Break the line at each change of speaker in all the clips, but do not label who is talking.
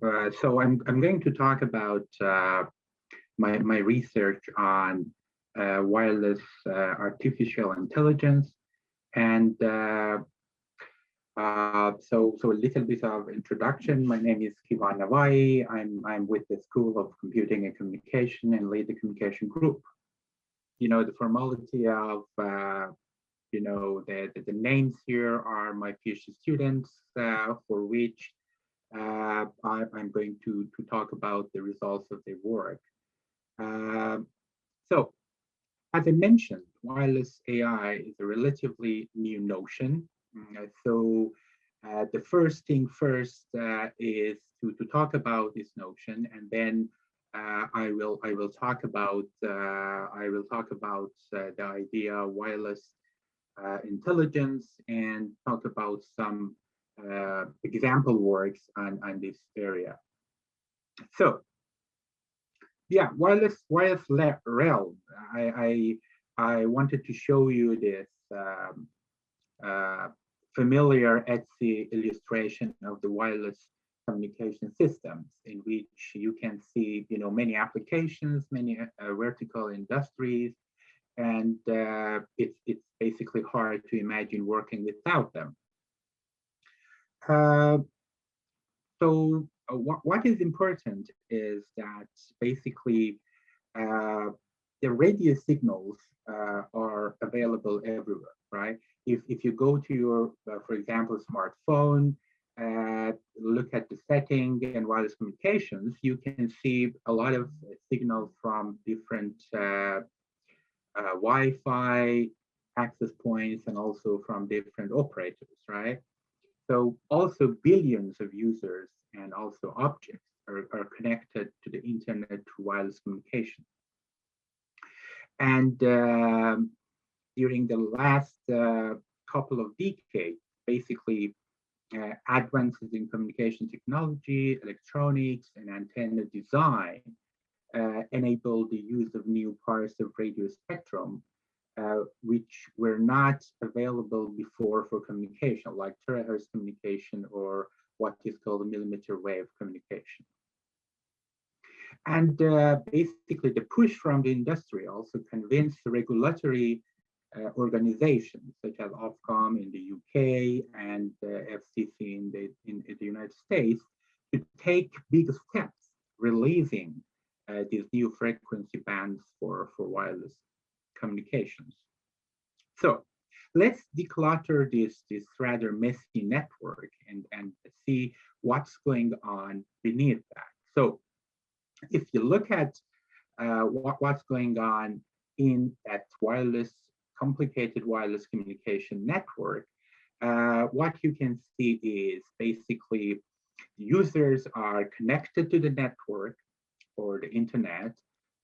So I'm going to talk about my research on wireless artificial intelligence, and so a little bit of introduction. My name is Keivan Navaie. I'm with the School of Computing and Communication and lead the communication group. You know, the formality of the names here are my PhD students, for which I'm going to talk about the results of their work. Um so, as I mentioned, wireless AI is a relatively new notion. The first thing first is to talk about this notion, and then I will talk about the idea of wireless intelligence, and talk about some example works on this area. So yeah, wireless realm. I wanted to show you this uh, familiar Etsy illustration of the wireless communication systems, in which you can see, many applications, many vertical industries, and it's basically hard to imagine working without them. Uh, what is important is that basically uh, the radio signals are available everywhere, right? If you go to your, for example, smartphone, look at the setting and wireless communications, you can see a lot of signals from different Wi-Fi access points, and also from different operators, right? So also billions of users and also objects are connected to the internet through wireless communication. And during the last couple of decades, basically advances in communication technology, electronics, and antenna design enabled the use of new parts of radio spectrum, which were not available before for communication, like terahertz communication or what is called a millimeter wave communication. And basically, the push from the industry also convinced the regulatory organizations such as Ofcom in the UK and FCC in the United States to take big steps, releasing these new frequency bands for wireless communications. So let's declutter this rather messy network and see what's going on beneath that. So if you look at what's going on in that complicated wireless communication network, what you can see is basically users are connected to the network or the internet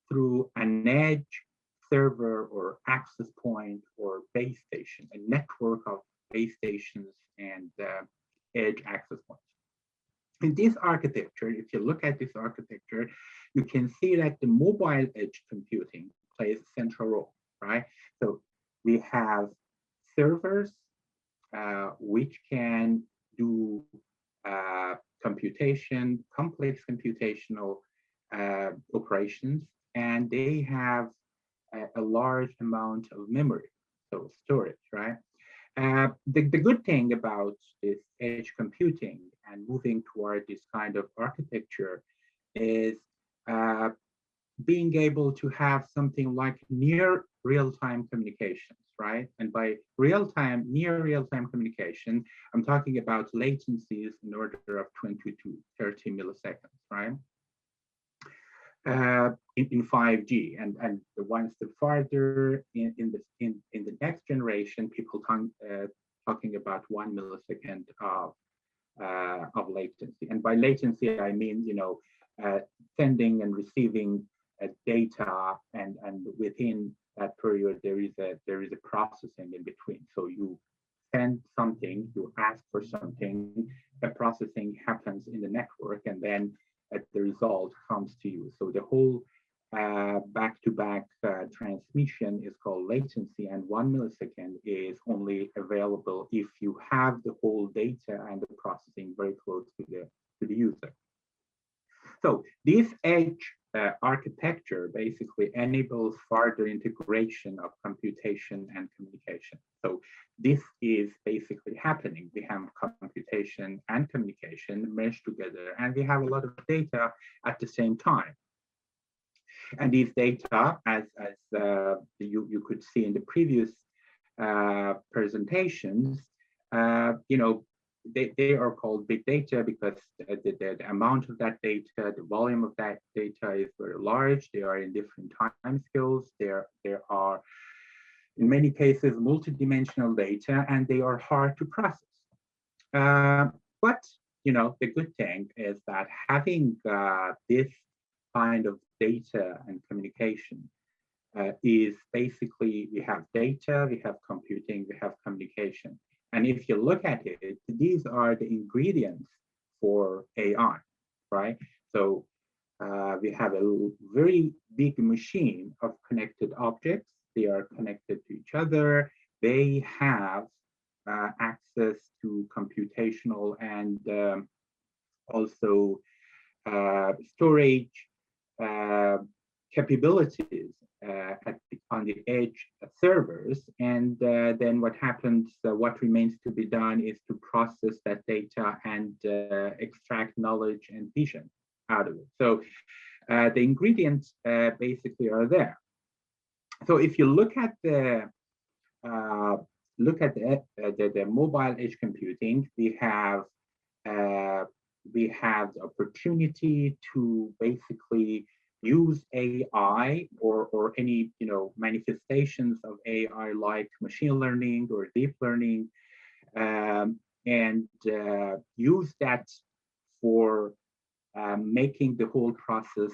through an edge server or access point or base station, a network of base stations and edge access points. In this architecture, if you look at this architecture, you can see that the mobile edge computing plays a central role, right? So we have servers which can do computation, complex computational operations, and they have a large amount of memory, so storage, right? The good thing about this edge computing and moving toward this kind of architecture is being able to have something like near real-time communications, right? And by real-time, near real-time communication, I'm talking about latencies in order of 20 to 30 milliseconds, right? In 5G, and the one step farther in the next generation, people talking about 1 millisecond of latency. And by latency, I mean sending and receiving data, and within that period there is a processing in between. So you send something, you ask for something, the processing happens in the network, and then the result comes to you. So the whole back-to-back transmission is called latency, and 1 millisecond is only available if you have the whole data and the processing very close to the user. So this edge architecture basically enables further integration of computation and communication. So this is basically happening. We have computation and communication meshed together, and we have a lot of data at the same time. And these data, as you could see in the previous presentations, they are called big data because the amount of that data, the volume of that data is very large. They are in different time scales. There are, in many cases, multidimensional data, and they are hard to process. But the good thing is that having this kind of data and communication is basically, we have data, we have computing, we have communication. And if you look at it, these are the ingredients for AI, right? So we have a very big machine of connected objects. They are connected to each other. They have access to computational and also storage capabilities on the edge servers, and then what happens, what remains to be done is to process that data and extract knowledge and vision out of it. So the ingredients basically are there. So if you look at the mobile edge computing, we have the opportunity to basically use AI or any manifestations of AI like machine learning or deep learning, and use that for making the whole process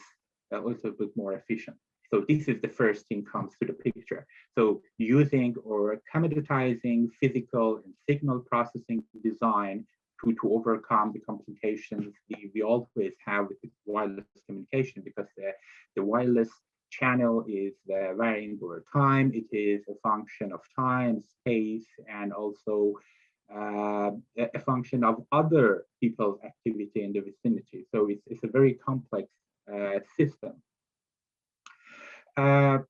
a little bit more efficient. So this is the first thing comes to the picture. So using or commoditizing physical and signal processing design to overcome the complications we always have with wireless communication, because the wireless channel is varying over time. It is a function of time, space, and also a function of other people's activity in the vicinity. So it's a very complex system. But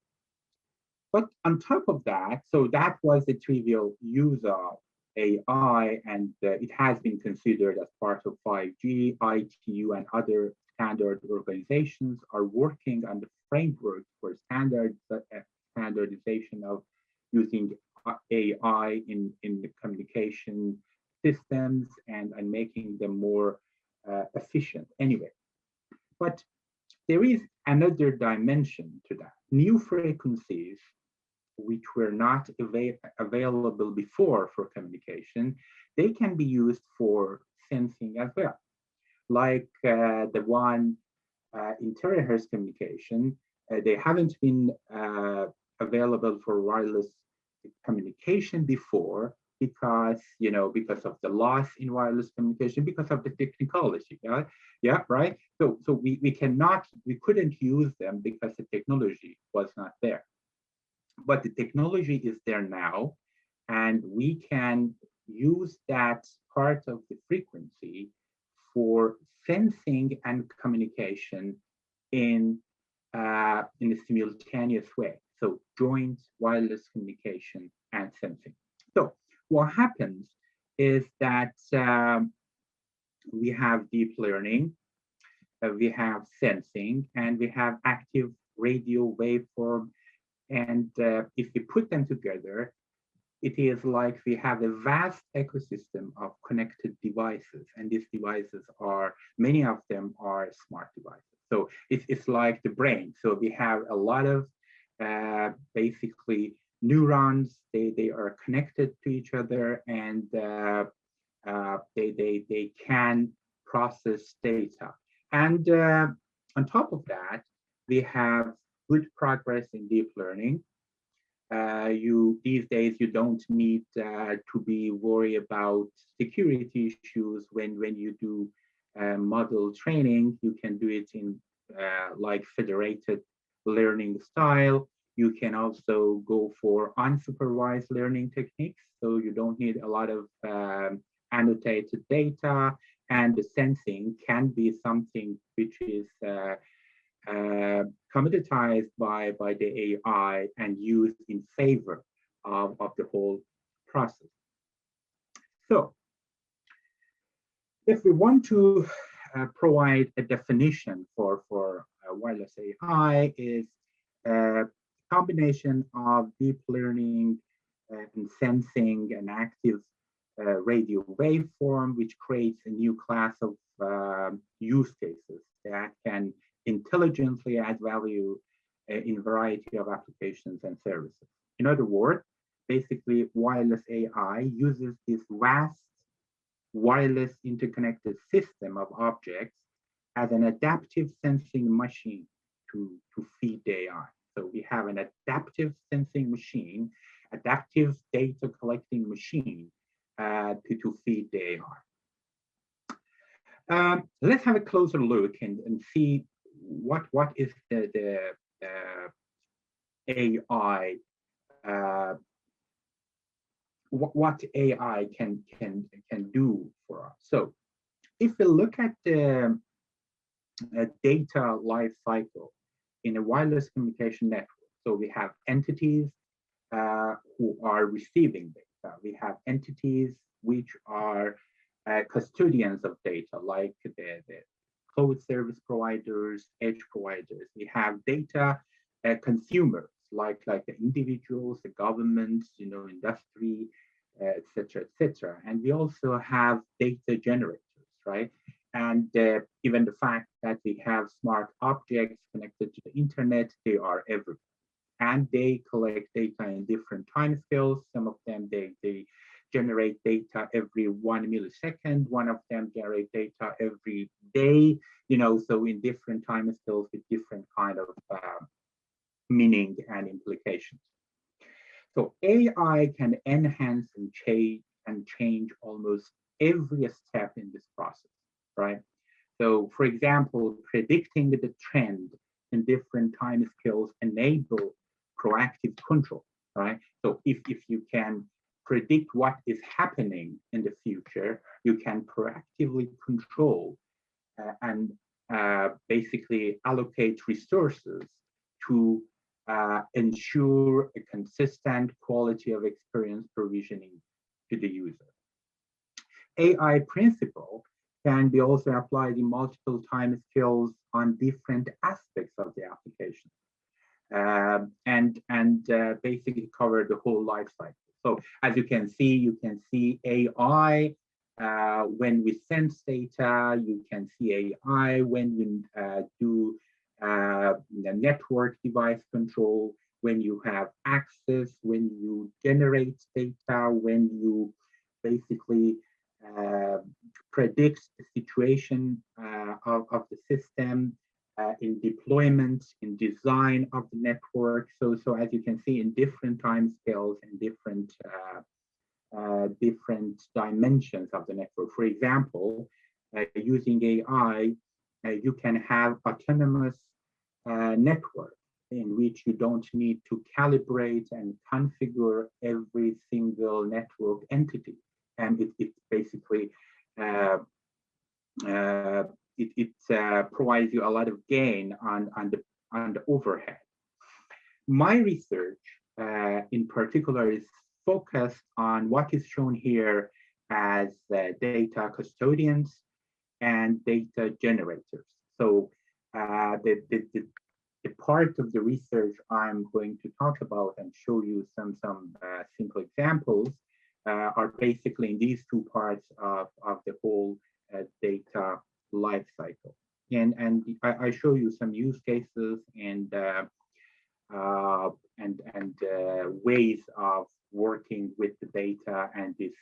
on top of that, so that was the trivial use of AI, and it has been considered as part of 5G. ITU and other standard organizations are working on the framework for standardization of using AI in the communication systems and making them more efficient anyway. But there is another dimension to that. New frequencies which were not available before for communication, they can be used for sensing as well. Like the one in terahertz communication, they haven't been available for wireless communication before because of the loss in wireless communication, because of the technology. Yeah, right. So we couldn't use them because the technology was not there. But the technology is there now, and we can use that part of the frequency for sensing and communication in a simultaneous way. So joint wireless communication and sensing. So what happens is that we have deep learning, we have sensing, and we have active radio waveform. And if we put them together, it is like we have a vast ecosystem of connected devices. And these devices many of them are smart devices. So it's like the brain. So we have a lot of basically neurons. They are connected to each other, and they can process data. And on top of that, we have good progress in deep learning. These days you don't need to be worried about security issues when you do model training. You can do it in like federated learning style. You can also go for unsupervised learning techniques, so you don't need a lot of annotated data, and the sensing can be something which is commoditized by the AI and used in favor of the whole process. So if we want to provide a definition for wireless AI, is a combination of deep learning and sensing an active radio waveform, which creates a new class of use cases that can intelligently add value in a variety of applications and services. In other words, basically, wireless AI uses this vast wireless interconnected system of objects as an adaptive sensing machine to feed the AI. So we have an adaptive sensing machine, adaptive data collecting machine to feed the AI. Let's have a closer look and see what is the AI, what AI can do for us. So if we look at the data life cycle in a wireless communication network, so we have entities who are receiving data. We have entities which are custodians of data, like the cloud service providers, edge providers. We have data consumers, like the individuals, the governments, industry, et cetera. And we also have data generators, right? And given the fact that we have smart objects connected to the internet, they are everywhere. And they collect data in different time scales. Some of them, they generate data every 1 millisecond. One of them generate data every day, so in different time scales with different kind of meaning and implications. So AI can enhance and change almost every step in this process, right? So for example, predicting the trend in different time scales enable proactive control, right? So if you can predict what is happening in the future, you can proactively control and basically allocate resources to ensure a consistent quality of experience provisioning to the user. AI principle can be also applied in multiple time scales on different aspects of the application, and basically cover the whole life cycle. So as you can see AI when we sense data. You can see AI when you do the network device control, when you have access, when you generate data, when you basically predict the situation of the system, in deployment, in design of the network. So as you can see, in different time scales and different dimensions of the network. For example, using AI, you can have autonomous network in which you don't need to calibrate and configure every single network entity. And it basically provides you a lot of gain on the overhead. My research in particular is focused on what is shown here as data custodians and data generators. So the part of the research I'm going to talk about and show you some simple examples are basically in these two parts of the whole data life cycle. And I show you some use cases and ways of working with the data and this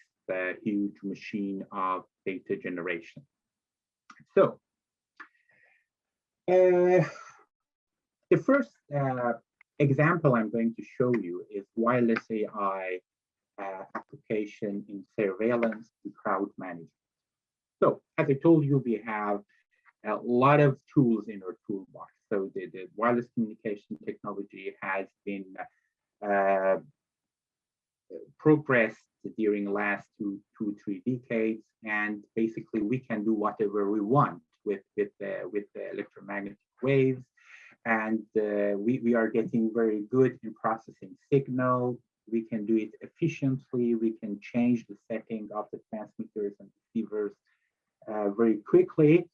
huge machine of data generation. So the first example I'm going to show you is wireless AI application in surveillance and crowd management. So as I told you, we have a lot of tools in our toolbox. So the wireless communication technology has been progressed during the last two, 3 decades, and basically we can do whatever we want with the electromagnetic waves, and we are getting very good in processing signal. We can do it efficiently. We can change the setting of the transmitters and receivers very quickly,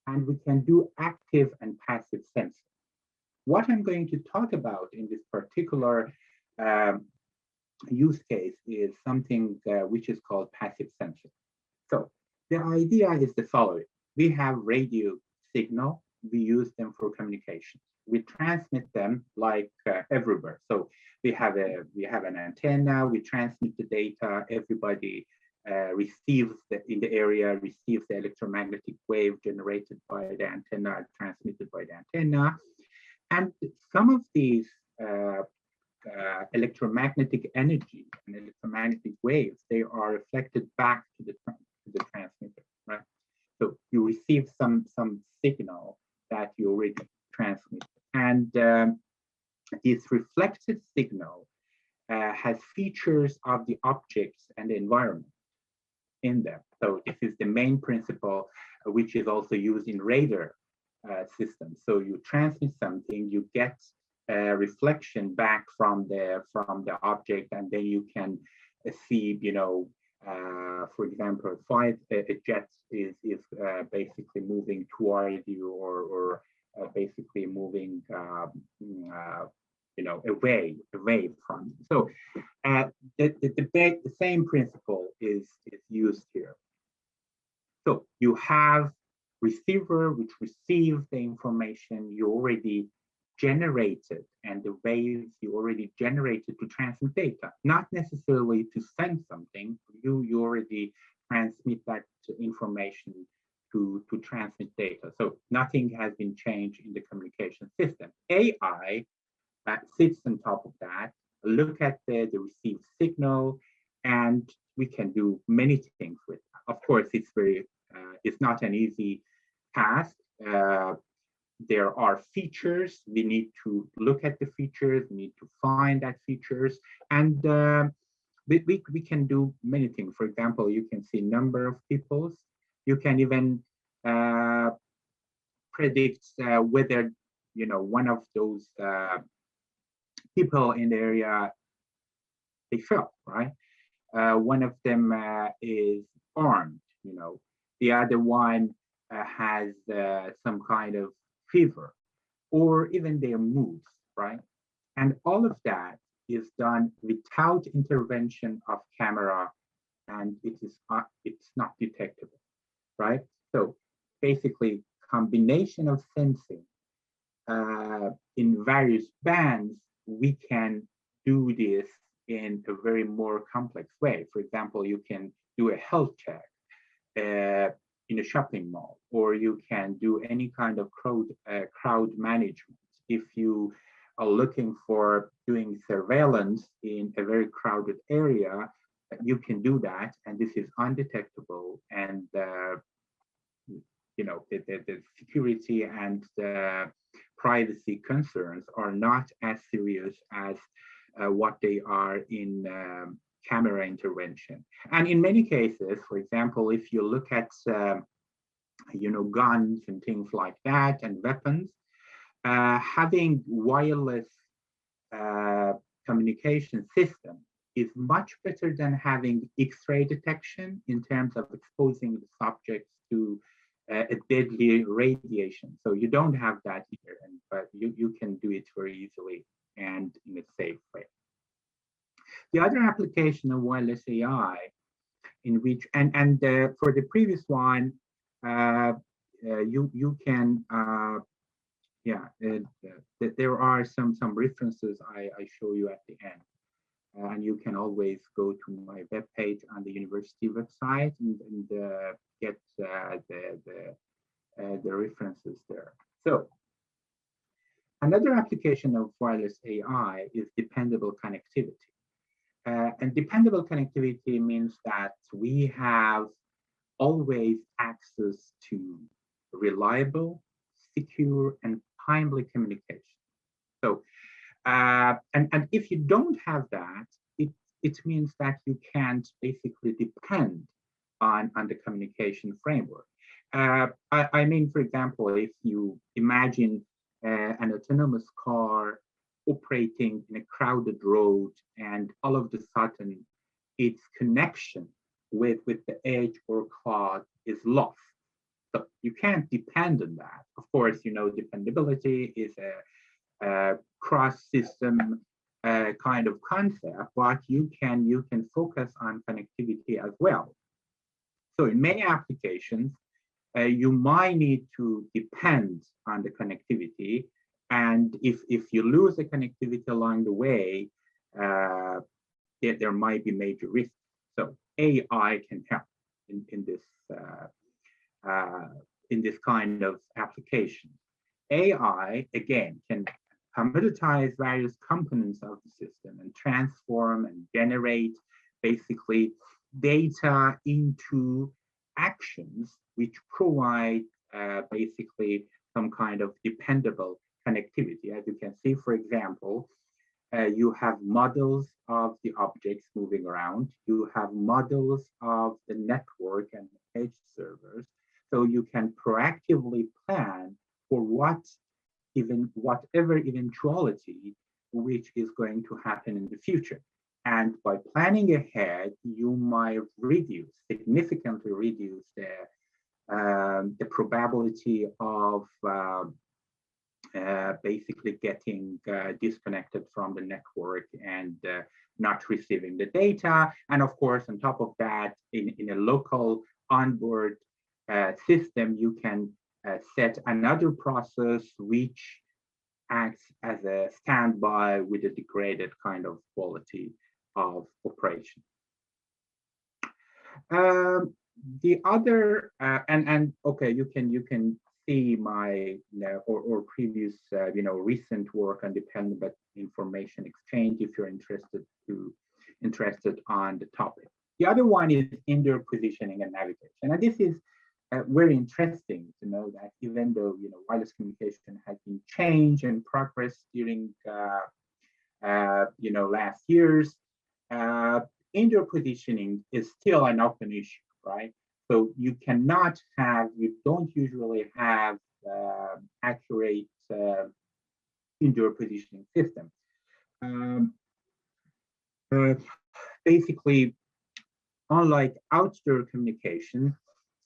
and we can do active and passive sensing. What I'm going to talk about in this particular use case is something which is called passive sensing. So the idea is the following. We have radio signal. We use them for communication. We transmit them like everywhere. So we have an antenna. We transmit the data. Everybody receives in the area receives the electromagnetic wave generated by the antenna, transmitted by the antenna, and some of these electromagnetic energy and electromagnetic waves, they are reflected back to the transmitter, right? So you receive some signal that you already transmit, and this reflected signal has features of the objects and the environment in them. So this is the main principle, which is also used in radar systems. So you transmit something, you get reflection back from the object, and then you can see, for example, a jet is basically moving toward you, or basically moving away from you. So the same principle is used here. So you have receiver which receives the information you already generated, and the waves you already generated to transmit data, not necessarily to send something. You already transmit that information to transmit data. So nothing has been changed in the communication system. AI that sits on top of that, look at the received signal, and we can do many things with that. Of course, it's not an easy task. There are features. We need to look at the features. We need to find that features, and we can do many things. For example, you can see number of peoples. You can even predict whether one of those people in the area, they fell, right? One of them is armed. The other one has some kind of fever, or even their moves, right? And all of that is done without intervention of camera, and it's not detectable, right? So basically, combination of sensing in various bands, we can do this in a very more complex way. For example, you can do a health check in a shopping mall, or you can do any kind of crowd management. If you are looking for doing surveillance in a very crowded area, you can do that, and this is undetectable, and the security and the privacy concerns are not as serious as what they are in camera intervention. And in many cases, for example, if you look at guns and things like that, and weapons, having wireless communication system is much better than having X-ray detection in terms of exposing the subjects to a deadly radiation. So you don't have that here, but you can do it very easily and in a safe way. The other application of wireless AI, in which and for the previous one, you can there are some references I show you at the end, and you can always go to my webpage on the university website and get the references there. So another application of wireless AI is dependable connectivity. And dependable connectivity means that we have always access to reliable, secure, and timely communication. So, and if you don't have that, it means that you can't basically depend on the communication framework. I mean, for example, if you imagine an autonomous car operating in a crowded road and all of a sudden its connection with the edge or cloud is lost. So you can't depend on that. Of course, dependability is a cross-system kind of concept, but you can focus on connectivity as well. So in many applications, you might need to depend on the connectivity, and if you lose the connectivity along the way, there might be major risks. So AI can help in this kind of application. AI again can commoditize various components of the system and transform and generate basically data into actions which provide basically some kind of dependable connectivity. As you can see, for example, you have models of the objects moving around. You have models of the network and edge servers. So you can proactively plan for whatever eventuality which is going to happen in the future. And by planning ahead, you might significantly reduce the probability of basically getting disconnected from the network and not receiving the data. And of course, on top of that, in a local onboard system, you can set another process which acts as a standby with a degraded kind of quality of operation. The other and okay, you can see my or previous recent work on dependent information exchange if you're interested on the topic. The other one is indoor positioning and navigation, and this is very interesting to know that even though wireless communication has been changed and progressed during last years, indoor positioning is still an open issue, right? So you don't usually have accurate indoor positioning system. Basically, unlike outdoor communication,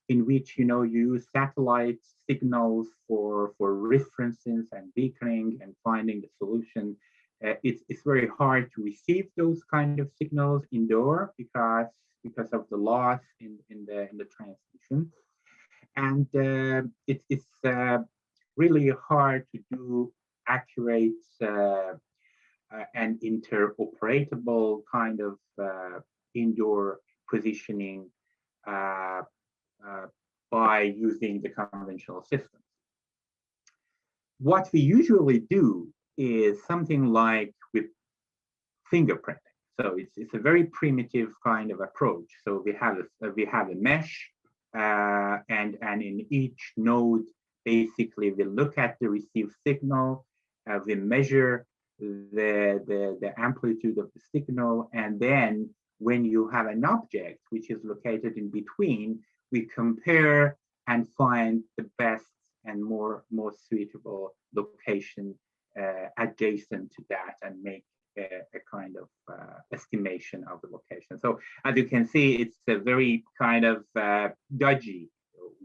in which you use satellite signals for references and beaconing and finding the solution, it's very hard to receive those kind of signals indoor because of the loss in the transmission, and it's really hard to do accurate and interoperable kind of indoor positioning by using the conventional systems. What we usually do is something like with fingerprinting. So it's a very primitive kind of approach. So we have a mesh, and in each node, basically we look at the received signal, we measure the amplitude of the signal, and then when you have an object which is located in between, we compare and find the best and most suitable location adjacent to that and make a kind of estimation of the location. So as you can see, it's a very kind of dodgy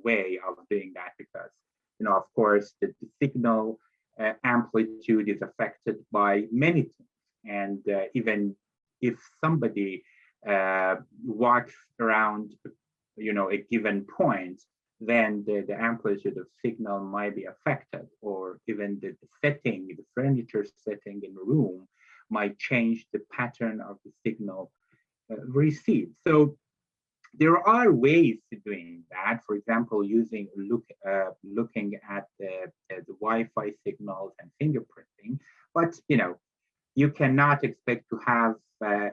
way of doing that because, of course, the signal amplitude is affected by many things. And even if somebody walks around, a given point, then the amplitude of signal might be affected, or even the furniture setting in the room might change the pattern of the signal received. So there are ways to doing that. For example, looking at the Wi-Fi signals and fingerprinting, but you cannot expect to have a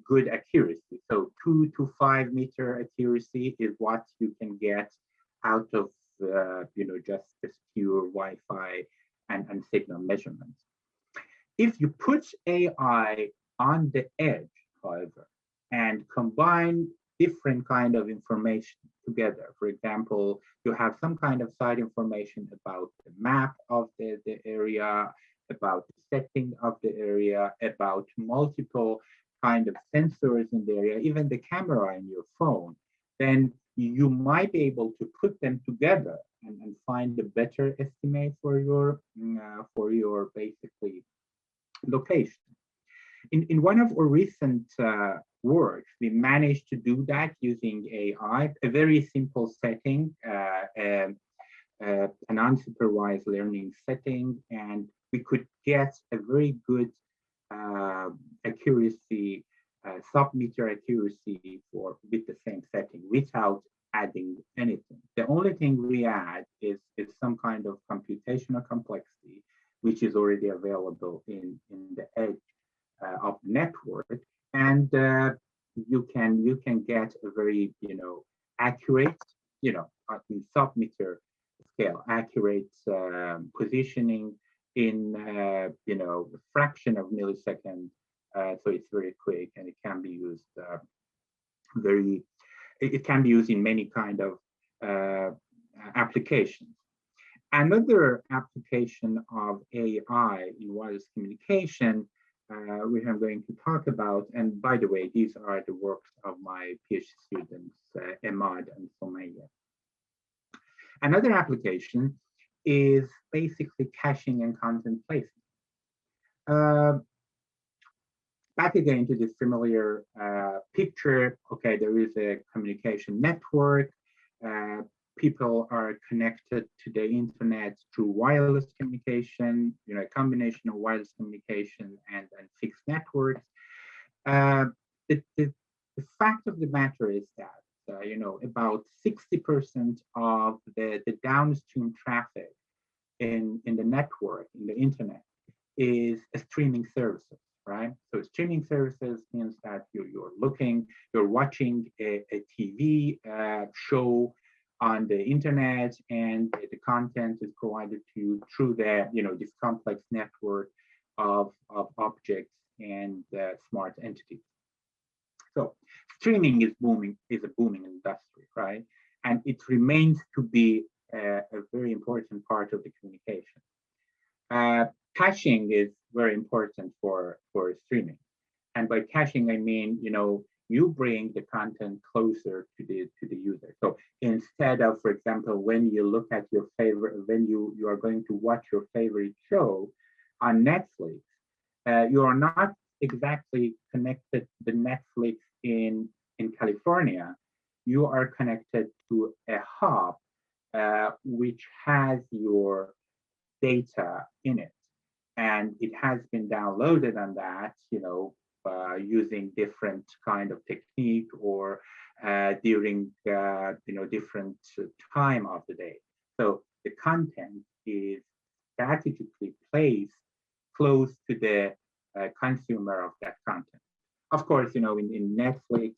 good accuracy. So 2 to 5 meter accuracy is what you can get out of just pure Wi-Fi and signal measurements. If you put AI on the edge, however, and combine different kind of information together. For example, you have some kind of side information about the map of the area, about the setting of the area, about multiple kind of sensors in the area, even the camera in your phone, then you might be able to put them together and find a better estimate for your basically location. In one of our recent works, we managed to do that using AI, a very simple setting, an unsupervised learning setting, and we could get a very good accuracy, sub-meter accuracy with the same setting without adding anything. The only thing we add is some kind of computational complexity, which is already available in the edge of the network, and you can get a very accurate in sub-meter scale accurate positioning in a fraction of millisecond. So it's very quick, and it can be used it can be used in many kind of applications. Another application of AI in wireless communication we are going to talk about, and by the way, these are the works of my PhD students, Emad and Somaya. Another application is basically caching and content placement. Back again to this familiar picture. Okay, there is a communication network. People are connected to the internet through wireless communication, a combination of wireless communication and fixed networks. The fact of the matter is that, about 60% of the downstream traffic in the network, in the internet, is streaming services, right? So streaming services means that you're watching a TV show on the internet, and the content is provided to you through this complex network of objects and smart entities. So streaming is a booming industry, right? And it remains to be a very important part of the communication. Caching is very important for streaming, and by caching I mean you bring the content closer to the user. So instead of, for example, when you look at your favorite, when you are going to watch your favorite show on Netflix, you are not exactly connected to the Netflix in California. You are connected to a hub which has your data in it, and it has been downloaded on that, using different kind of technique or during different time of the day. So the content is strategically placed close to the consumer of that content. Of course, in Netflix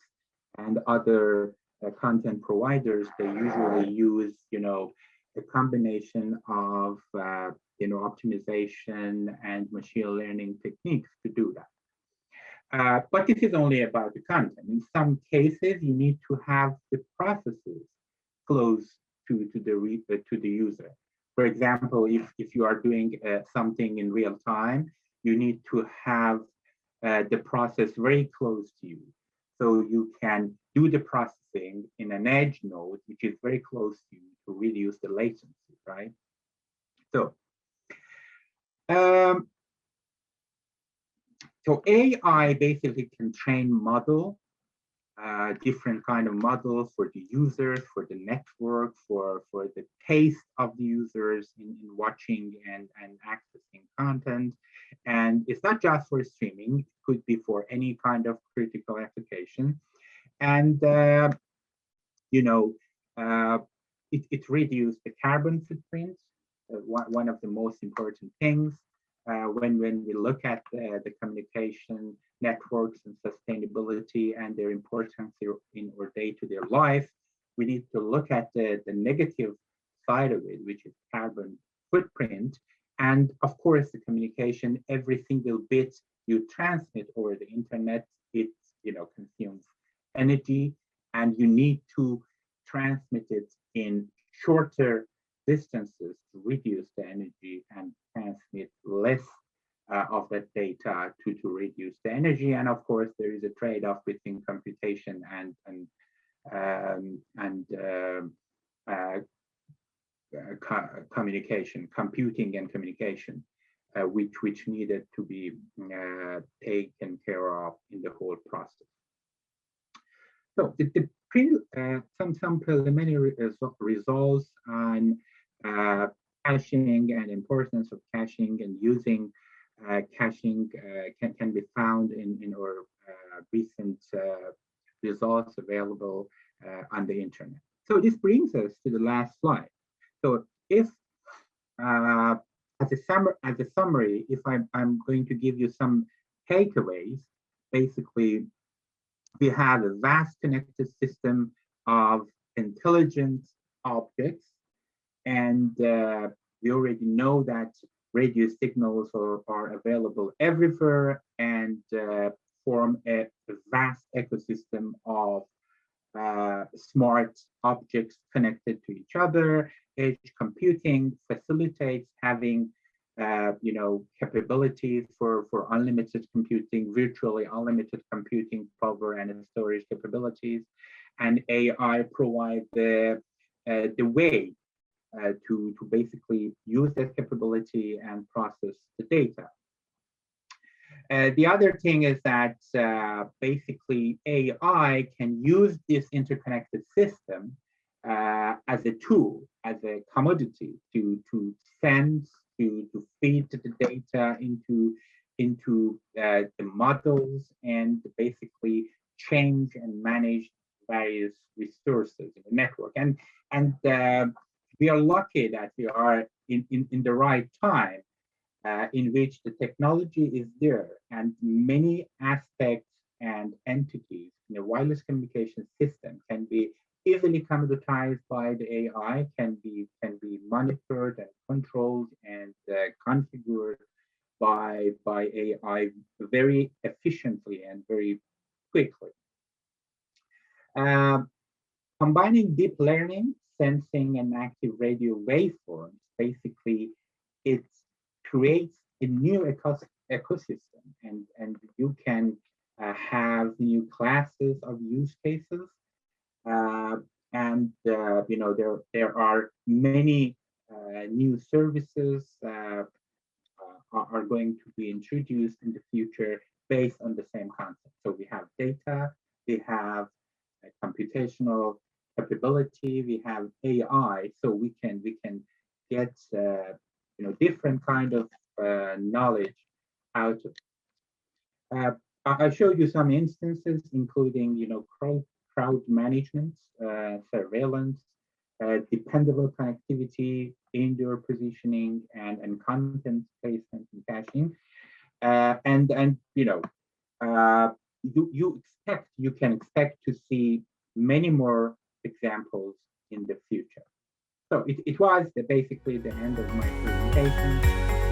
and other content providers, they usually use a combination of optimization and machine learning techniques to do that. But this is only about the content. In some cases, you need to have the processes close to the user. For example, if you are doing something in real time, you need to have the process very close to you, so you can do the processing in an edge node, which is very close to you, to reduce the latency, right? So. So AI basically can train different kind of models for the users, for the network, for the taste of the users in watching and accessing content. And it's not just for streaming, it could be for any kind of critical application. And, it reduced the carbon footprint, one of the most important things. When we look at the communication networks and sustainability and their importance in our day-to-day life, we need to look at the negative side of it, which is carbon footprint. And of course, the communication, every single bit you transmit over the internet, it energy, and you need to transmit it in shorter distances to reduce the energy and transmit less of that data to reduce the energy. And of course, there is a trade-off between computation and communication, computing and communication, which needed to be taken care of in the whole process. So some preliminary results on caching and importance of caching and using caching can be found in our recent results available on the internet. So this brings us to the last slide. So if as a summary, if I'm going to give you some takeaways, basically we have a vast connected system of intelligent objects, and we already know that radio signals are available everywhere and form a vast ecosystem of smart objects connected to each other. Edge computing facilitates having capabilities for unlimited computing, virtually unlimited computing power and storage capabilities, and AI provides the way to basically use that capability and process the data. The other thing is that basically AI can use this interconnected system as a tool, as a commodity to send, to feed the data into the models and basically change and manage various resources in the network. And we are lucky that we are in the right time in which the technology is there, and many aspects and entities in the wireless communication system can be easily commoditized by the AI, can be monitored and controlled and configured by AI very efficiently and very quickly. Combining deep learning, sensing, and active radio waveforms, basically it creates a new ecosystem, and you can have new classes of use cases, and there are many new services are going to be introduced in the future based on the same concept. So we have data, we have computational capability, we have AI, so we can get different kind of knowledge out of it. I showed you some instances, including crowd management, surveillance, dependable connectivity, indoor positioning, and content placement and caching. You can expect to see many more examples in the future. So it was basically the end of my presentation.